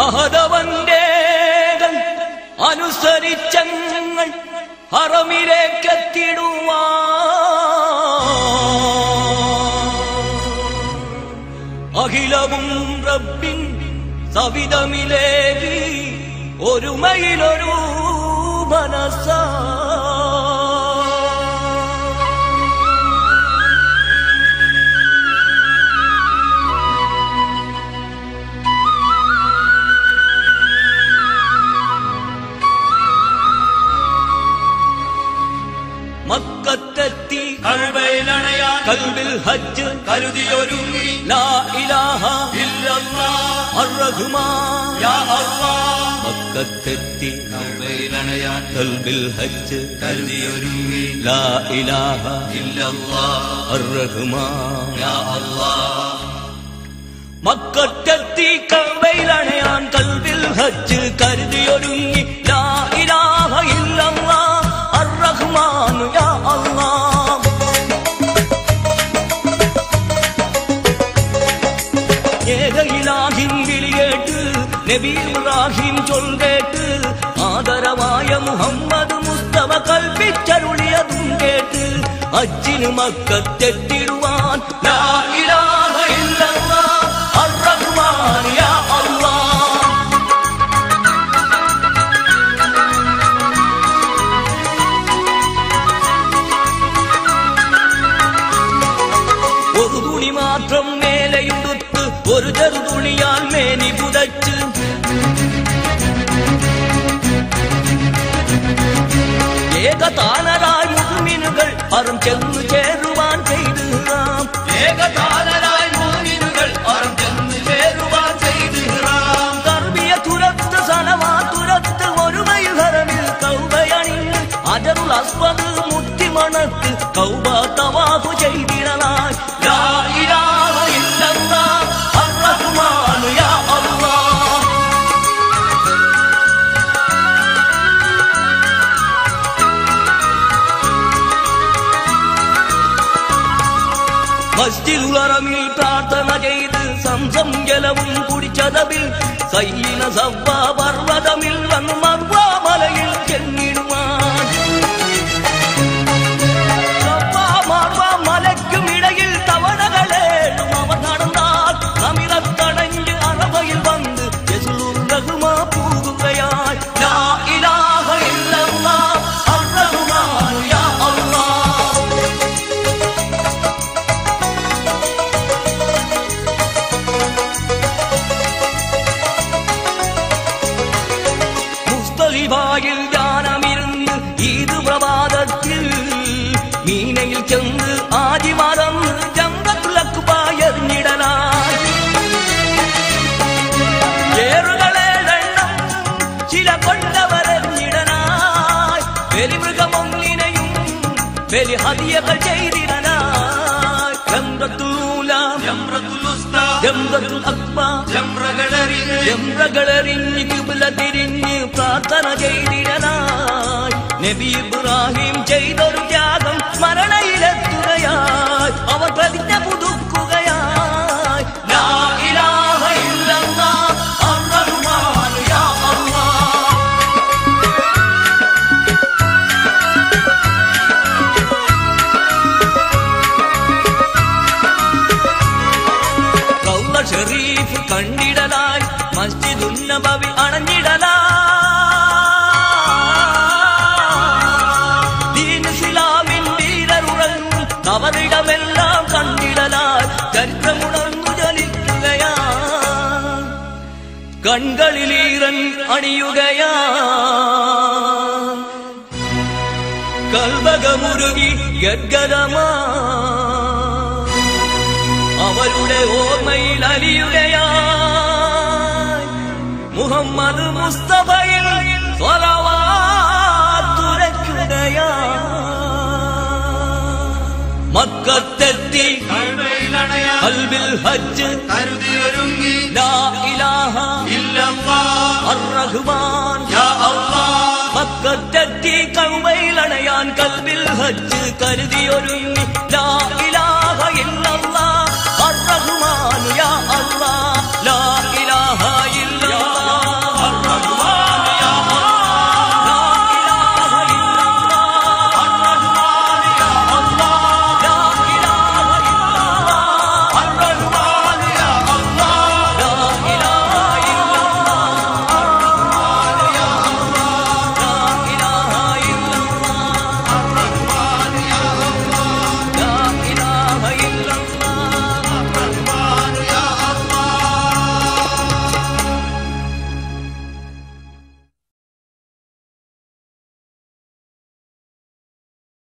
അഹദവന്റെ അനുസരിച്ചങ്ങൾ ഹറമിലേക്കെത്തിടുവാ അഖിലവും റബ്ബിൻ സവിധമിലേകി ഒരുമയിലൊരു മനസ്സ മക്കത്തെത്തി കഅബയിലണയാൻ ഖൽബിൽ ഹജ്ജ് കരുതിയൊരുങ്ങി ലാ ഇലാഹ ഇല്ലല്ലാഹ് അർ-റഹ്മാൻ യാ അല്ലാഹ് മക്കത്തെത്തി കഅബയിലണയാൻ ഖൽബിൽ ഹജ്ജ് കരുതിയൊരുങ്ങി ലാ ഇലാഹ ഇല്ലല്ലാഹ് അർ-റഹ്മാൻ യാ അല്ലാഹ് മക്കത്തെത്തി കഅബയിലണയാൻ ഖൽബിൽ ഹജ്ജ് കരുതിയൊരുങ്ങി ലാ ഇലാഹ ഇല്ലല്ലാഹ് الرحمن يا الله ഏകയിലാഹിൻ വിളിയേട്ട് നബി ഇബ്രാഹിം ചൊല്ലേട്ട് ആദരവായ മുഹമ്മദ് മുസ്തഫ കൽപ്പിച്ചരുളിയതും കേട്ട് ഹജ്ജിന് മക്കത്തെത്തിടുവാൻ ലാ ഇലാഹ ഇല്ലല്ലാഹ് അർ-റഹ്മാൻ യാ അല്ലാഹ് ഒരു തുണി മാത്രം മേലെയുടുത്ത് ഒരു ചെറുതുണിയാൽ മേനി പുതച്ച് ഏകതാനരായി മുഅ്മിനുകൾ ഹറം ചെന്നു ചേരുവാൻ ചെയ്ത് ഏകതാനരായി മുഅ്മിനുകൾ ഹറം ചെന്നു ചേരുവാൻ ചെയ്ത് തർബിയത്തുരത്ത് സലവാത്തുരത്ത് ഒരുമയിൽ ഹറമിൽ കൗബയണിഞ്ഞ് അജറുൽ അസ്വദ് മുത്തിമണത്ത് കൗബ തവാഫ് ചെയ്തിടലായി ലാ ഇലാഹ ഇല്ലല്ലാഹ് അർ-റഹ്മാൻ യാ അല്ലാഹ് മസ്ജിദുൽ ഹറമിൽ പ്രാർത്ഥന ചെയ്ത് സംസം ജലവും കുടിച്ചതവിൽ സയ്യിന സവ്വ പർവ്വതമിൽ വന്ന് മർവ മലയിൽ ചെന്നിടുവാൻ മലയ്ക്കുമിടയിൽ തവണകളേഴും അവർ നടന്നാൽ നമിറത്തണഞ്ഞ് അറബയിൽ വന്ന് യസ്ലുർ റഹ്മ പൂകുകയായി ലാ ഇലാഹ ഇല്ലല്ലാഹ് അർ-റഹ്മാൻ യാ അല്ലാഹ് മുസ്തലിഫയിൽ ധ്യാനമിരുന്ന് ഈദ് പ്രഭാതത്തിൽ മീനയിൽ ചെന്ന് ആദിവാരം ജംറത്തുൽ അക്ബ എറിഞ്ഞിടലായി ഏറുകളേഴെണ്ണം ചില കൊണ്ടവരെറിഞ്ഞിടലായി ബലിമൃഗമൊന്നിനെയും ബലി ഹദിയകൾ ചെയ്തിടലായി ജംറത്തുൽ ഊല ജംറത്തുൽ ഉസ്താ ജംറത്തുൽ അക്ബ ജംറകളെറിഞ്ഞ് ഖിബ്ല തിരിഞ്ഞ് പ്രാർത്ഥന ചെയ്തിടലായി നബി ഇബ്രാഹിം ചെയ്തൊരു ത്യാഗം സ്മരണയിലെത്തുകയായി അവർ പ്രതിജ്ഞ പുതുക്കുകയായി ലാ ഇലാഹ ഇല്ലല്ലാഹ് അർ-റഹ്മാൻ യാ അല്ലാഹ് റൗള ഷരീഫ് കണ്ടിടലായി മസ്ജിദുൻ നബവി അണഞ്ഞിടലായി അവരിടമെല്ലാം കണ്ടിടലായി ചരിത്രമുണർന്നു ജലിക്കുകയാ കൺകളിലീറൻ അണിയുകയാ കൽബകമുരുകി ഗദ്ഗദമാ അവരുടെ ഓർമ്മയിൽ അലിയുകയാ മുഹമ്മദ് മുസ്തഫയിൽ സ്വലവാത്തുരയ്ക്കുകയാ മക്കത്തെത്തി ഖൽബിൽ ഹജ്ജ് കരുതിയൊരുങ്ങി ലാ ഇലാഹ ഇല്ലല്ലാഹ് അർ-റഹ്മാൻ യാ അല്ലാഹ് മക്കത്തെത്തി കഅബയിലണയാൻ ഖൽബിൽ ഹജ്ജ് കരുതിയൊരുങ്ങി